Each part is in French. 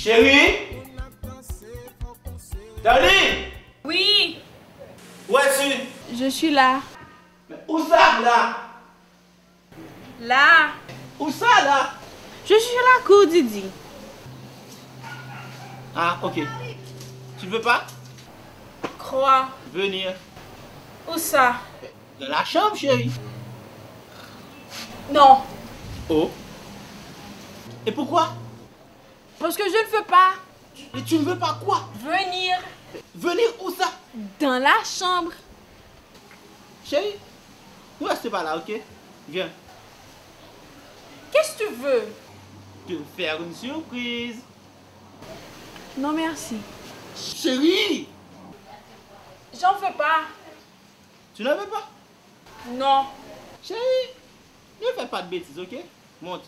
Chérie? Darling? Oui. Où es-tu? Je suis là. Mais où ça, là? Là. Où ça, là? Je suis à la cour, Didi. Ah, ok. Tu ne veux pas Crois. venir Où ça? dans la chambre, chérie? Non. Oh. Et pourquoi? Parce que je ne veux pas Et tu ne veux pas quoi? venir Venir où ça? dans la chambre. Chérie, ne reste pas là, ok? Viens. Qu'est-ce que tu veux? Te faire une surprise. Non, merci. Chérie! J'en veux pas. Tu n'en veux pas? Non. Chérie, ne fais pas de bêtises, ok? Monte.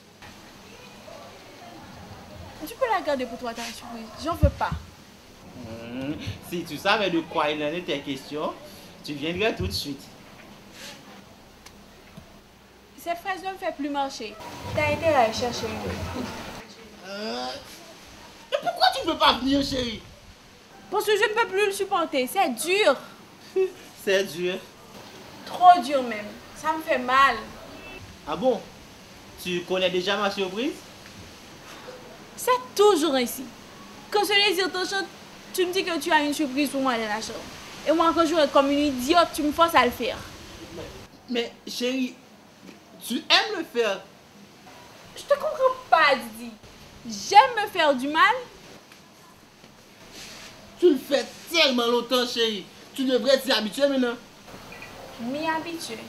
Tu peux la garder pour toi, ta surprise. J'en veux pas. Si tu savais de quoi il en était question, tu viendrais tout de suite. Cette fraise ne me fait plus marcher. T'as été à chercher une autre. Mais pourquoi tu ne veux pas venir, chérie? Parce que je ne peux plus le supporter. C'est dur. C'est dur. Trop dur même. Ça me fait mal. Ah bon? Tu connais déjà ma surprise? C'est toujours ainsi. Quand je désire te chante, tu me dis que tu as une surprise pour moi dans la chambre. Et moi, quand je suis comme une idiote, tu me forces à le faire. Mais chérie, tu aimes le faire. Je te comprends pas, Didi. J'aime me faire du mal. Tu le fais tellement longtemps, chérie. Tu devrais t'y habituer maintenant. M'y habituer.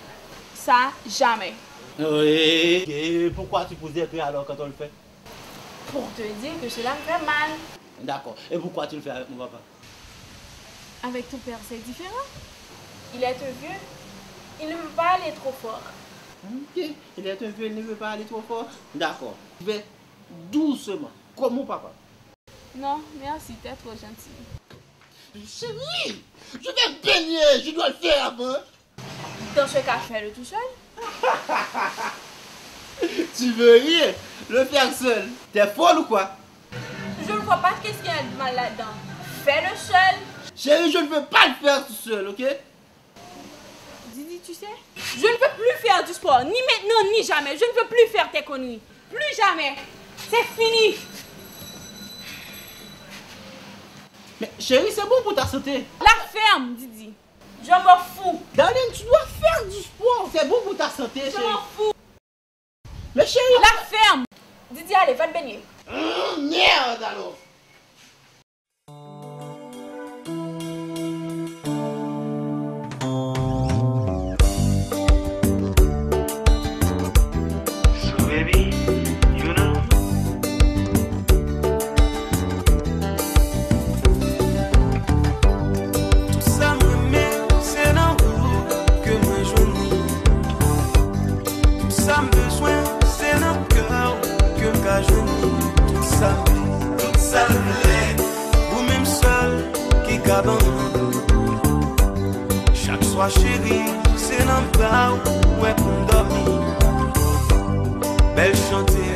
Ça, jamais. Oui. Et pourquoi tu poses des prix alors quand on le fait? Pour te dire que cela me fait mal. D'accord. Et pourquoi tu le fais avec mon papa? Avec ton père, c'est différent. Il est un vieux. Il ne veut pas aller trop fort. Ok. Il est un vieux, il ne veut pas aller trop fort. D'accord. Je vais doucement, comme mon papa. Non, merci, t'es trop gentil. Chérie, je vais baigner, je dois le faire avant. Dans ce cas, fais-le tout seul. Tu veux rire? Le faire seul. T'es folle ou quoi? Je ne vois pas qu'est-ce qu'il y a de mal là-dedans. Fais-le seul. Chérie, je ne veux pas le faire tout seul, ok? Didi, tu sais, je ne veux plus faire du sport. Ni maintenant, ni jamais. Je ne veux plus faire tes conneries. Plus jamais. C'est fini. Mais chérie, c'est bon pour ta santé. La ferme, Didi. Je m'en fous. Darling, tu dois faire du sport. C'est bon pour ta santé, Je chérie. m'en fous. Mais chérie... La ferme. Didi, allez, va te baigner. Merde alors. So baby, you know. Tout ça me met, c'est dans vous que moi journée. Tout ça me besoin, c'est dans le cœur que moi journée. Tout ça me plaît, ou même seul qui cabane. Chaque soir chérie, c'est dans le bar, ouais pour dormir. Belle chanter.